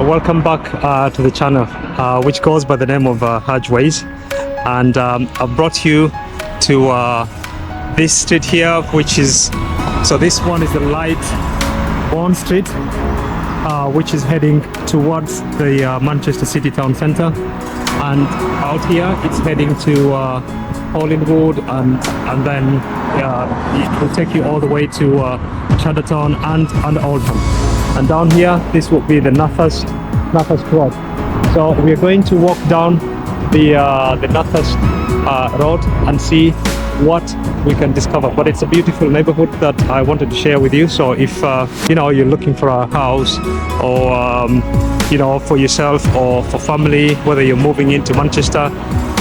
welcome back to the channel, which goes by the name of Ways, and I've brought you to this street here, which is, so this one is the Lightbowne Street, which is heading towards the Manchester City town centre, and out here it's heading to Hollywood, and then it will take you all the way to Chinatown and Oldham. And down here, this will be the Nurthurst Road. So we are going to walk down the Nurthurst Road and see what we can discover. But it's a beautiful neighborhood that I wanted to share with you. So if you know, you're looking for a house, or you know, for yourself or for family, whether you're moving into Manchester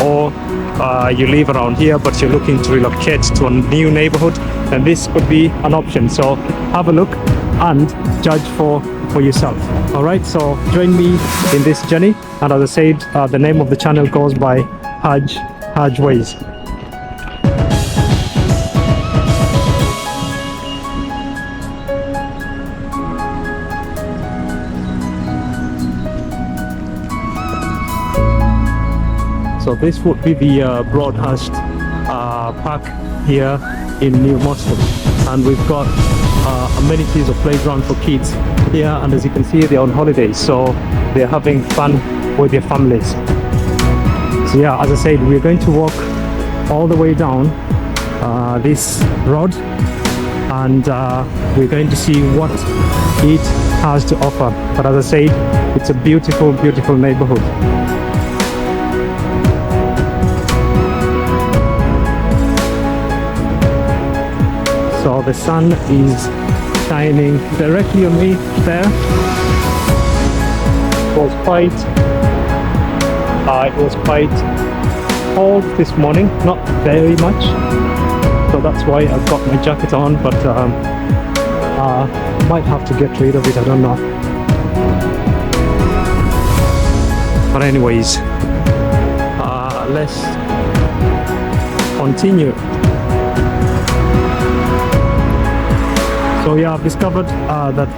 or you live around here but you're looking to relocate to a new neighborhood, then this could be an option. So have a look and judge for yourself. All right, so join me in this journey, and as I said, the name of the channel goes by Ways. So this would be the Broadhurst Park here in New Moston, and we've got amenities of playground for kids here, and as you can see, they're on holidays, so they're having fun with their families. So yeah, as I said, we're going to walk all the way down this road, and we're going to see what it has to offer. But as I said, it's a beautiful neighborhood. So the sun is shining directly on me there. It was quite cold this morning, not very much, so that's why I've got my jacket on, but might have to get rid of it, I don't know. But anyways, let's continue. So yeah, I've discovered that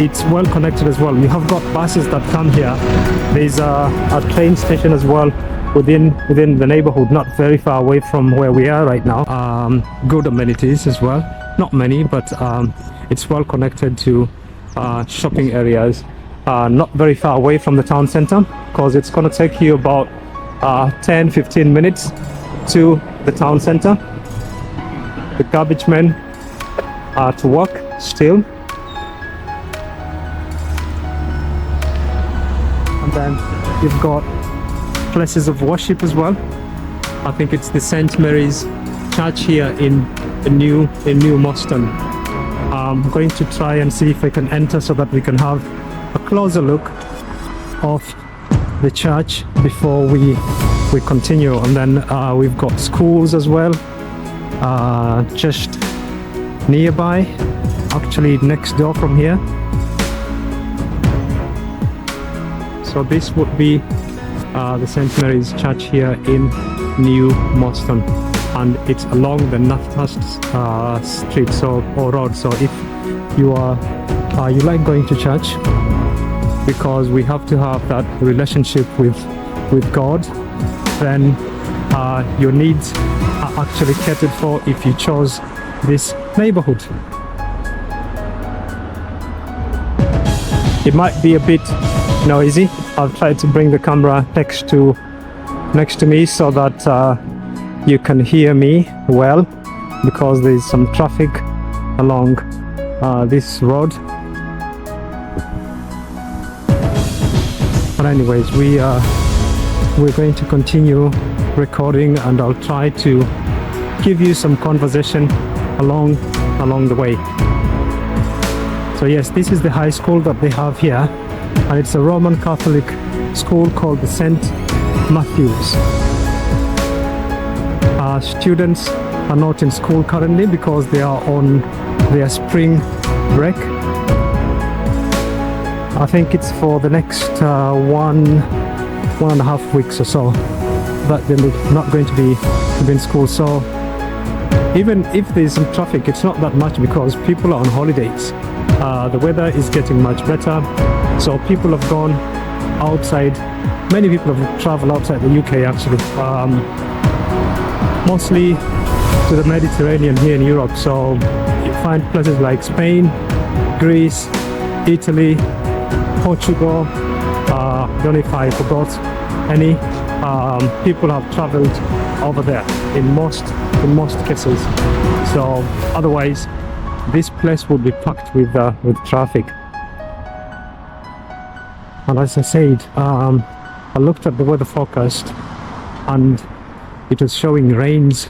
it's well connected as well. You have got buses that come here. There's a train station as well within the neighborhood, not very far away from where we are right now. Good amenities as well. Not many, but it's well connected to shopping areas. Not very far away from the town center, because it's going to take you about 10-15 minutes to the town center. The garbage men to work still, and then you've got places of worship as well. I think it's the St. Mary's Church here in New Moston. I'm going to try and see if I can enter so that we can have a closer look of the church before we continue. And then we've got schools as well, just nearby, actually next door from here. So this would be the St. Mary's Church here in New Moston, and it's along the Nurthurst Street, or road. So if you are you like going to church, because we have to have that relationship with God, then your needs are actually catered for if you chose this neighborhood. It might be a bit noisy. I've tried to bring the camera next to me so that you can hear me well, because there's some traffic along this road. But anyways, we're going to continue recording, and I'll try to give you some conversation along the way. So yes, this is the high school that they have here, and it's a Roman Catholic school called the St. Matthew's. Students are not in school currently because they are on their spring break. I think it's for the next 1.5 weeks or so that they're not going to be in school. So even if there's some traffic, it's not that much because people are on holidays. The weather is getting much better, So people have gone outside. Many people have traveled outside the UK actually, mostly to the Mediterranean here in Europe. So you find places like Spain, Greece, Italy, Portugal. Don't know if I forgot any. People have traveled over there in most cases. So otherwise, this place would be packed with traffic. And as I said, I looked at the weather forecast and it was showing rains,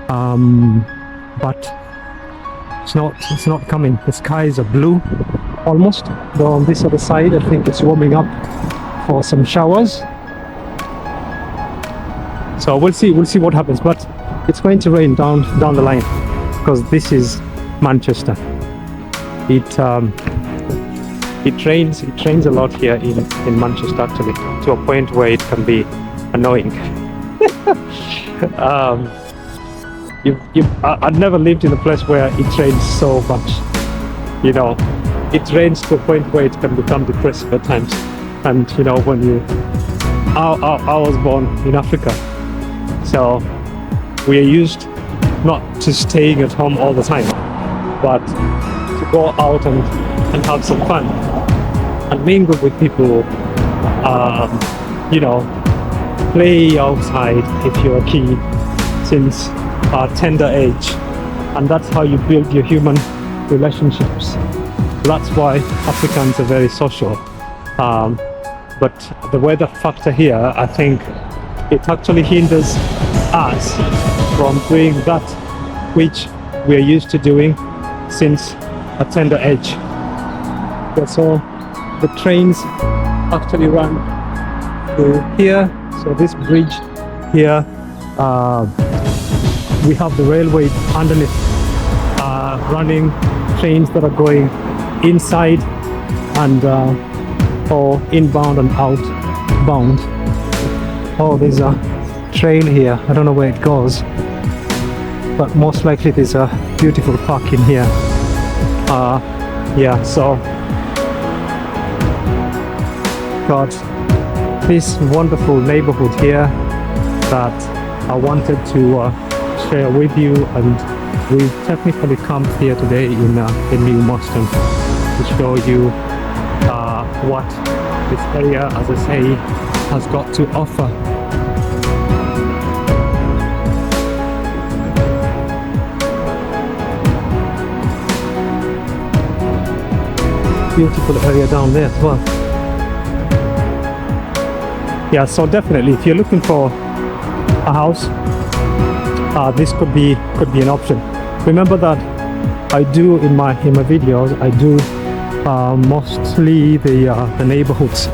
but it's not coming. The skies are blue almost, though on this other side I think it's warming up for some showers. So we'll see what happens, but it's going to rain down the line because this is Manchester. It rains a lot here in Manchester actually, to a point where it can be annoying. I've never lived in a place where it rains so much. You know, it rains to a point where it can become depressing at times. And you know, I was born in Africa, so we are used not to staying at home all the time, but to go out and have some fun and mingle with people, you know, play outside if you're a kid since a tender age, and that's how you build your human relationships. That's why Africans are very social. But the weather factor here, I think it actually hinders us from doing that which we are used to doing since a tender age. So the trains actually run through here. So this bridge here, we have the railway underneath, running trains that are going inside and or inbound and outbound. Oh, there's a trail here. I don't know where it goes, but most likely there's a beautiful park in here. Yeah, so got this wonderful neighborhood here that I wanted to share with you, and we've technically come here today in New Moston to show you what this area, as I say, has got to offer. Beautiful area down there as well. Yeah, so definitely if you're looking for a house, this could be an option. Remember that I do in my videos, I do mostly the neighborhoods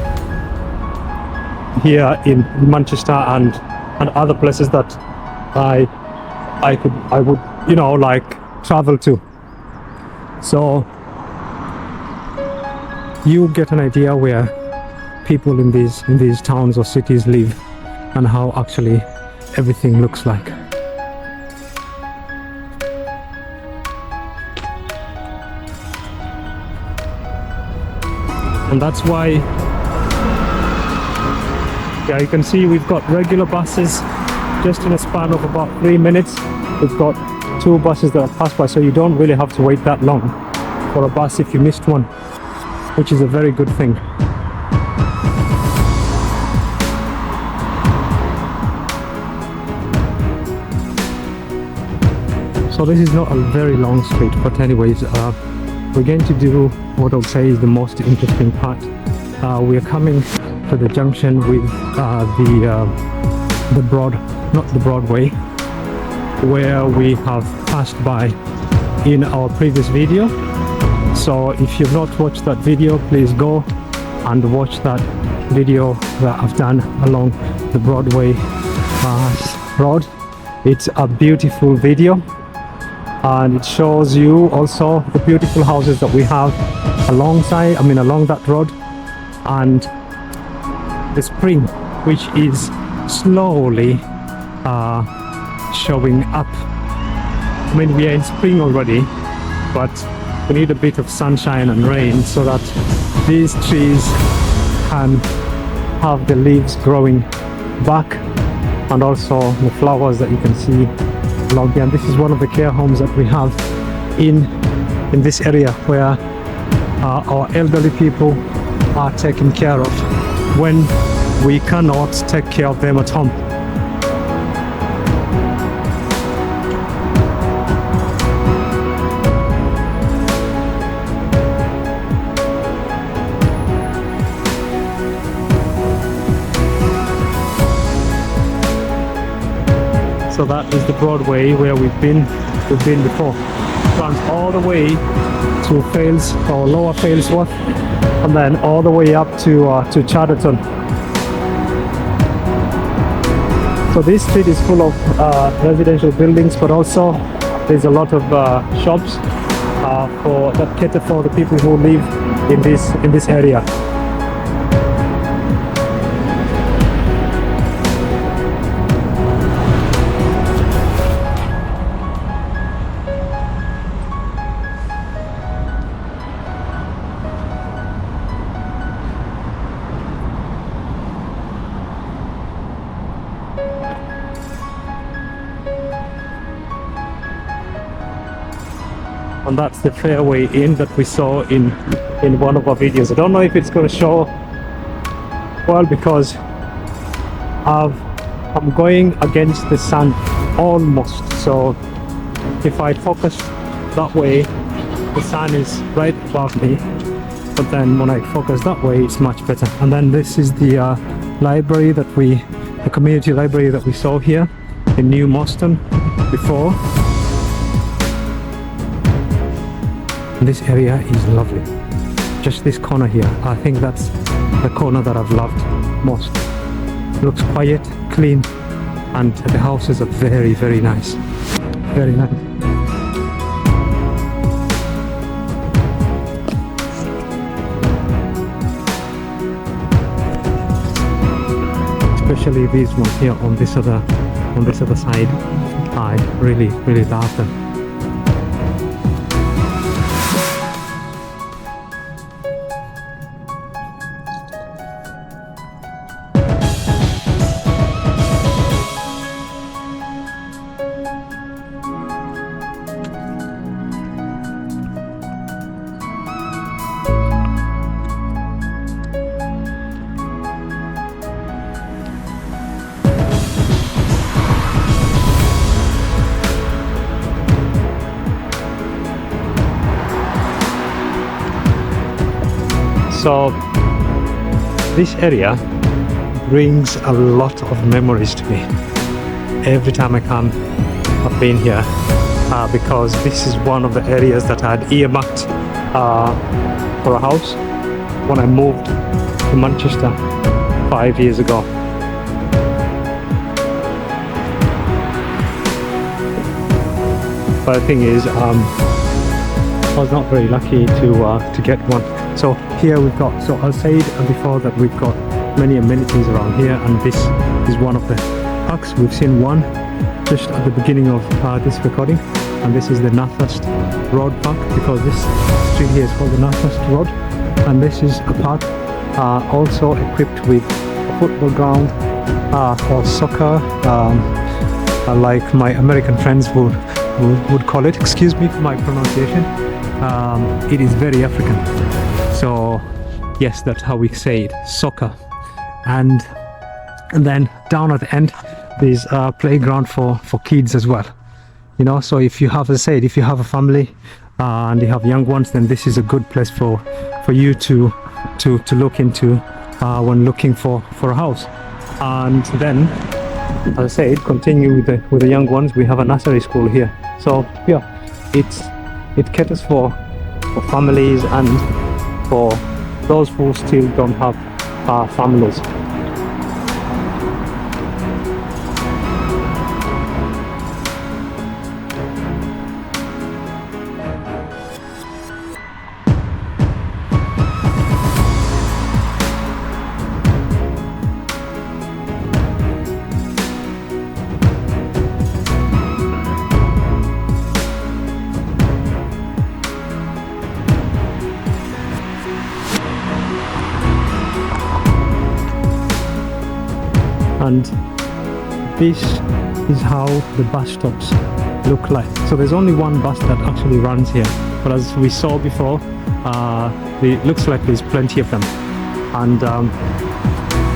here in Manchester and other places that I would, you know, like travel to. So you get an idea where people in these towns or cities live and how actually everything looks like. And that's why, yeah, you can see we've got regular buses just in a span of about 3 minutes. We've got 2 buses that have passed by, so you don't really have to wait that long for a bus if you missed one, which is a very good thing. So this is not a very long street, but anyways, we're going to do what I'll say is the most interesting part. We are coming to the junction with not the Broadway, where we have passed by in our previous video. So if you've not watched that video, please go and watch that video that I've done along the Broadway Road. It's a beautiful video, and it shows you also the beautiful houses that we have along that road, and the spring, which is slowly showing up. I mean, we are in spring already, but we need a bit of sunshine and rain so that these trees can have the leaves growing back, and also the flowers that you can see along here. And this is one of the care homes that we have in this area, where our elderly people are taken care of when we cannot take care of them at home. So that is the Broadway where we've been before. Runs all the way to Fales or Lower Failsworth, and then all the way up to Chatterton. So this street is full of residential buildings, but also there's a lot of shops that cater for the people who live in this area. And that's the Fairway Inn that we saw in one of our videos. I don't know if it's going to show well because I'm going against the sun almost. So if I focus that way, the sun is right above me. But then when I focus that way, it's much better. And then this is the library the community library that we saw here in New Moston before. This area is lovely. Just this corner here, I think that's the corner that I've loved most. It looks quiet, clean, and the houses are very, very nice. Very nice. Especially these ones here on this other side. I really, really love them. So this area brings a lot of memories to me. Every time I come, I've been here because this is one of the areas that I had earmarked for a house when I moved to Manchester 5 years ago. But the thing is, I was not very lucky to get one. So here we've got, so I said before that we've got many amenities around here, and this is one of the parks. We've seen one just at the beginning of this recording, and this is the Nurthurst Road Park, because this street here is called the Nurthurst Road, and this is a park also equipped with a football ground for soccer, like my American friends would call it. Excuse me for my pronunciation. It is very African. So yes, that's how we say it, soccer. And then down at the end there's a playground for kids as well. You know, so if you have, as I said, if you have a family and you have young ones, then this is a good place for you to look into when looking for a house. And then, as I said, continue with the young ones. We have a nursery school here. So yeah, it caters for families and for those who still don't have families. and this is how the bus stops look like. So there's only one bus that actually runs here, but as we saw before, it looks like there's plenty of them, and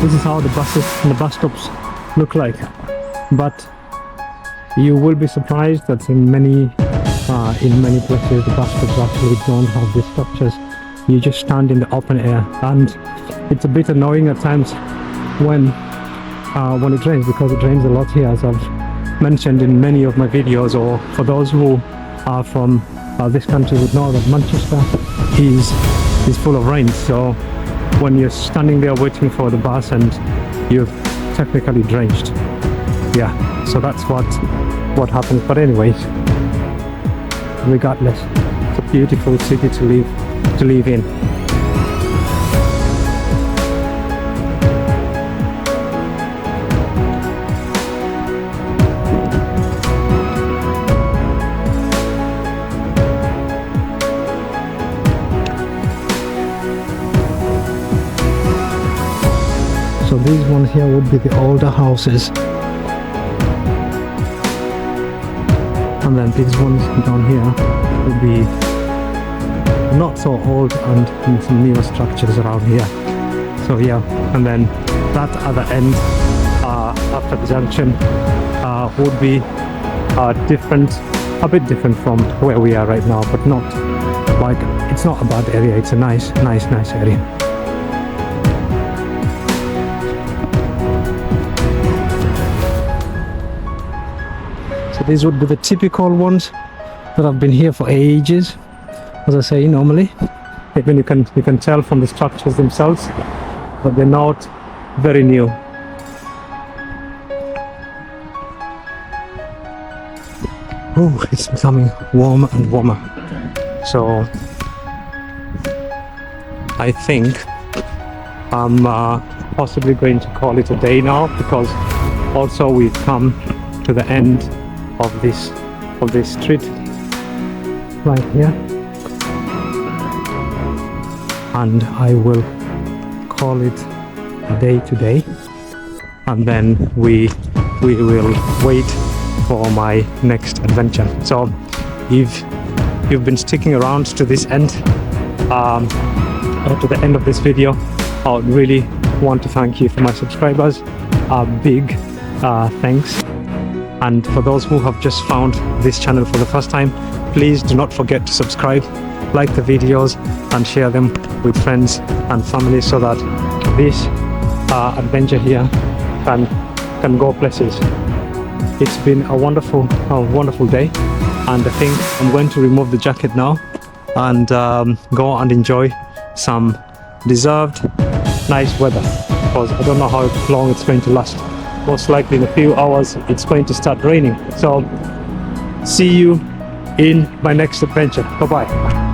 this is how the buses and the bus stops look like. But you will be surprised that in many places the bus stops actually don't have these structures. You just stand in the open air, and it's a bit annoying at times when it rains, because it rains a lot here, as I've mentioned in many of my videos. Or for those who are from this country would know that Manchester is full of rain. So when you're standing there waiting for the bus and you're technically drenched, yeah, so that's what happens. But anyways, regardless, it's a beautiful city to live in. So these ones here would be the older houses, and then these ones down here would be not so old and some newer structures around here. So yeah, and then that other end after the junction would be a bit different from where we are right now, but not like, it's not a bad area. It's a nice area. So these would be the typical ones that have been here for ages. As I say, normally, even you can tell from the structures themselves, but they're not very new. Oh, it's becoming warmer and warmer. So I think I'm possibly going to call it a day now, because also we've come to the end of this street right here, and I will call it a day today, and then we will wait for my next adventure. So if you've been sticking around to this end, to the end of this video, I would really want to thank you. For my subscribers, a big thanks. And for those who have just found this channel for the first time, please do not forget to subscribe, like the videos, and share them with friends and family, so that this adventure here can go places. It's been a wonderful day, and I think I'm going to remove the jacket now and go and enjoy some deserved nice weather, because I don't know how long it's going to last. Most likely in a few hours it's going to start raining. So see you in my next adventure. Bye bye.